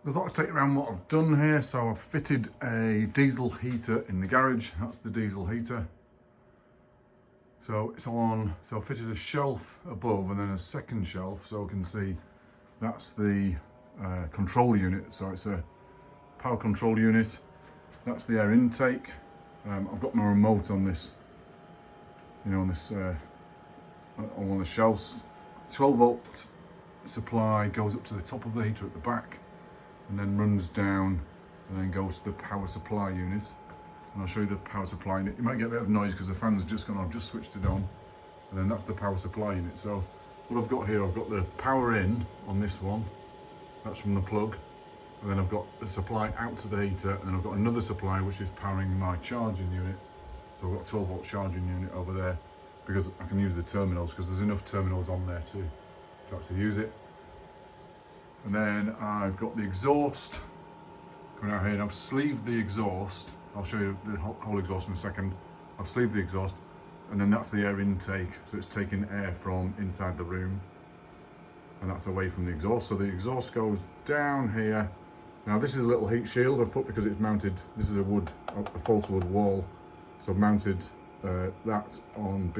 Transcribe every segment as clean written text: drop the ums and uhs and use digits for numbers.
I thought I'd take you around what I've done here. So I've fitted a diesel heater in the garage. That's the diesel heater. So it's on, so I've fitted a shelf above and then a second shelf so I can see that's the control unit. So it's a power control unit. That's the air intake. I've got my remote on this, on this, on one of the shelves. 12 volt supply goes up to the top of the heater at the back and then runs down and then goes to the power supply unit. And I'll show you the power supply unit. You might get a bit of noise because the fan's just gone, I've just switched it on. And then that's the power supply unit. So what I've got here, I've got the power in on this one. That's from the plug. And then I've got the supply out to the heater, and then I've got another supply which is powering my charging unit. So I've got a 12 volt charging unit over there because I can use the terminals because there's enough terminals on there to actually use it. And then I've got the exhaust coming out here, and I've sleeved the exhaust. I'll show you the whole exhaust in a second. I've sleeved the exhaust, and then that's the air intake. So it's taking air from inside the room, and that's away from the exhaust. So the exhaust goes down here. Now this is a little heat shield I've put because it's mounted, this is a false wood wall. So I've mounted that on,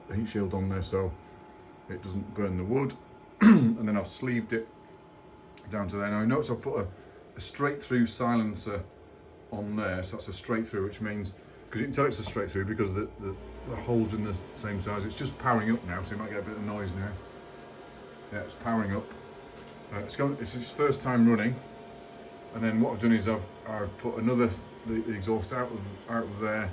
the heat shield on there so it doesn't burn the wood. And then I've sleeved it down to there. Now I notice I've put a straight through silencer on there. So that's a straight through, which means, because you can tell it's a straight through because the hole's in the same size. It's just powering up now, so you might get a bit of noise now. Yeah, it's powering up. It's its first time running. And then what I've done is I've put the exhaust out of there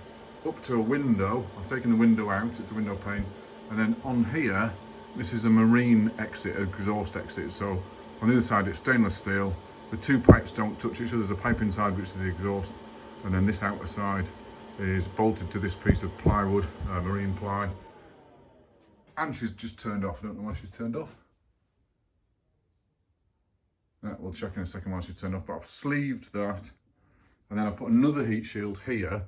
up to a window. I've taken the window out, it's a window pane. And then on here, this is a marine exit, exhaust exit. So on the other side, it's stainless steel. The two pipes don't touch each other. There's a pipe inside, which is the exhaust. And then this outer side is bolted to this piece of plywood, marine ply. And she's just turned off. I don't know why she's turned off. We'll check in a second why she's turned off, but I've sleeved that. And then I've put another heat shield here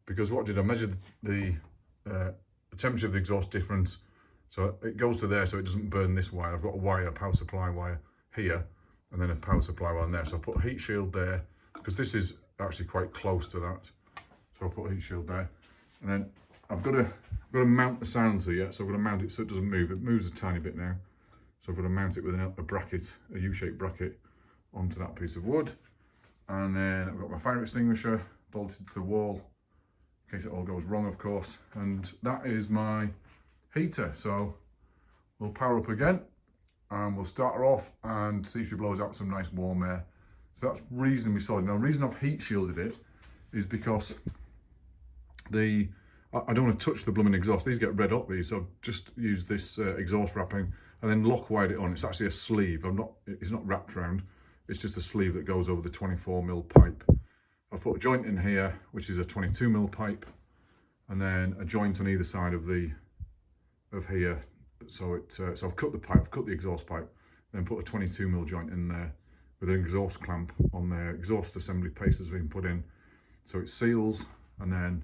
because what I did, I measured the temperature of the exhaust difference. So it goes to there so it doesn't burn this wire. I've got a wire, power supply wire here, and then a power supply wire on there. So I've put a heat shield there because this is actually quite close to that. So I'll put a heat shield there. And then I've got to mount the silencer yet. So I've got to mount it so it doesn't move. It moves a tiny bit now. So I've got to mount it with a bracket, a U-shaped bracket onto that piece of wood. And then I've got my fire extinguisher bolted to the wall, in case it all goes wrong, of course. And that is my heater. So we'll power up again and we'll start her off and see if she blows out some nice warm air. So that's reasonably solid. Now the reason I've heat shielded it is because I don't want to touch the blooming exhaust. These get red hot, these. So I've just used this exhaust wrapping and then lock wired it on. It's actually a sleeve. It's not wrapped around. It's just a sleeve that goes over the 24mm pipe. I've put a joint in here, which is a 22mm pipe, and then a joint on either side of here. So I've cut the pipe, I've cut the exhaust pipe, then put a 22mm joint in there with an exhaust clamp on there. Exhaust assembly paste has been put in, so it seals. And then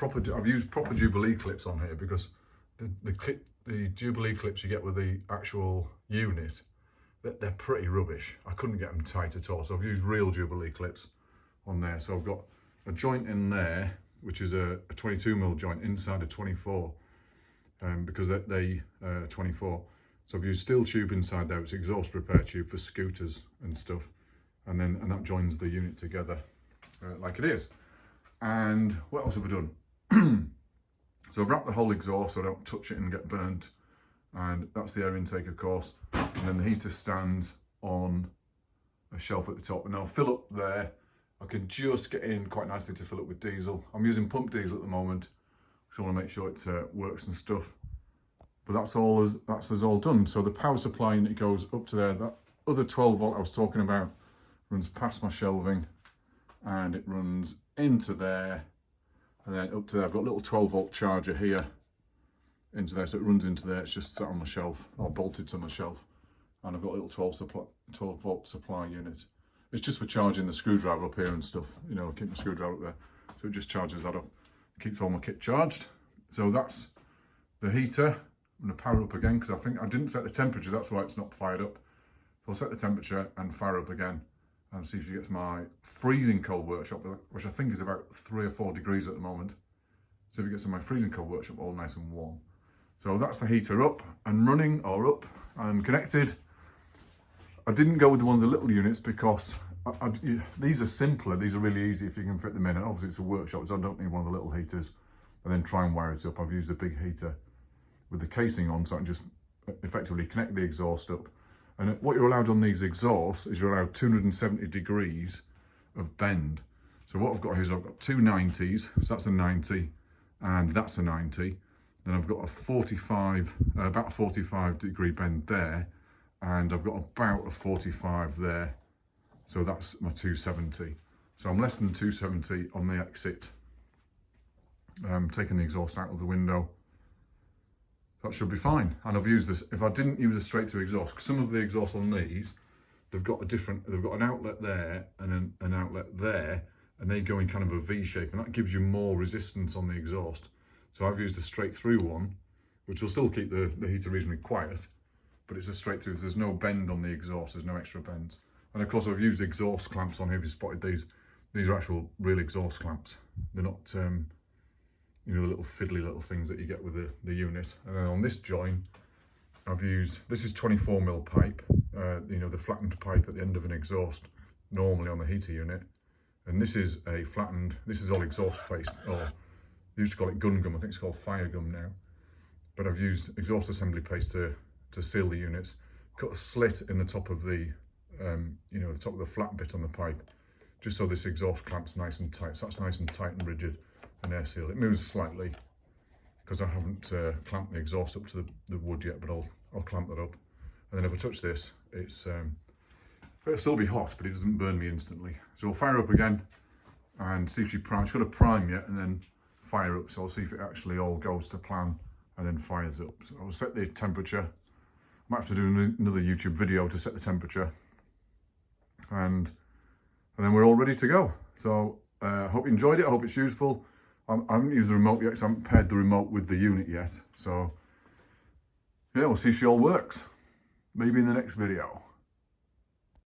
I've used proper Jubilee clips on here because the Jubilee clips you get with the actual unit, they're pretty rubbish. I couldn't get them tight at all, so I've used real Jubilee clips on there. So I've got a joint in there, which is a 22mm joint inside a 24, because they 24. So I've used steel tube inside there, it's exhaust repair tube for scooters and stuff, and that joins the unit together like it is. And what else have I done? So I've wrapped the whole exhaust so I don't touch it and get burnt, and that's the air intake, of course. And then the heater stands on a shelf at the top, and I'll fill up there. I can just get in quite nicely to fill up with diesel. I'm using pump diesel at the moment, so I want to make sure it works and stuff. But that's all done. So the power supply unit goes up to there. That other 12 volt I was talking about runs past my shelving, and it runs into there. And then up to there, I've got a little 12 volt charger here into there. So it runs into there, it's just sat on my shelf, or bolted to my shelf. And I've got a little 12 volt supply unit. It's just for charging the screwdriver up here and stuff, keep my screwdriver up there. So it just charges that up, keeps all my kit charged. So that's the heater. I'm gonna power up again, because I think I didn't set the temperature, that's why it's not fired up. So I'll set the temperature and fire up again. and see if she gets my freezing cold workshop, which I think is about 3 or 4 degrees at the moment. See if it gets in my freezing cold workshop all nice and warm. So that's the heater up and running, or up and connected. I didn't go with one of the little units because these are simpler. These are really easy if you can fit them in. And obviously it's a workshop, so I don't need one of the little heaters and then try and wire it up. I've used a big heater with the casing on, so I can just effectively connect the exhaust up. And what you're allowed on these exhausts is you're allowed 270 degrees of bend. So what I've got here is I've got two 90s, so that's a 90 and that's a 90. Then I've got a 45, about a 45 degree bend there, and I've got about a 45 there. So that's my 270. So I'm less than 270 on the exit. Taking the exhaust out of the window. That should be fine. And I've used this, if I didn't use a straight through exhaust, because some of the exhausts on these, they've got an outlet there and an outlet there, and they go in kind of a V shape, and that gives you more resistance on the exhaust. So I've used a straight through one, which will still keep the heater reasonably quiet, but it's a straight through. There's no bend on the exhaust, there's no extra bends. And of course I've used exhaust clamps on here. If you spotted these, these are actual real exhaust clamps. They're not, you know, the little fiddly little things that you get with the unit. And then on this join, I've used, this is 24mm pipe, you know, the flattened pipe at the end of an exhaust, normally on the heater unit. And this is a flattened, this is all exhaust paste, or they used to call it gun gum, I think it's called fire gum now. But I've used exhaust assembly paste to seal the units, cut a slit in the top of the, you know, the top of the flat bit on the pipe, just so this exhaust clamp's nice and tight. So that's nice and tight and rigid and air sealed. It moves slightly because I haven't clamped the exhaust up to the wood yet, but I'll clamp that up. And then if I touch this, it'll still be hot, but it doesn't burn me instantly. So we'll fire up again and see if she primes. She's got to prime yet and then fire up. So I'll see if it actually all goes to plan and then fires up. So I'll set the temperature. Might have to do another YouTube video to set the temperature. And then we're all ready to go. So I hope you enjoyed it. I hope it's useful. I haven't used the remote yet because I haven't paired the remote with the unit yet. So yeah, we'll see if she all works. Maybe in the next video.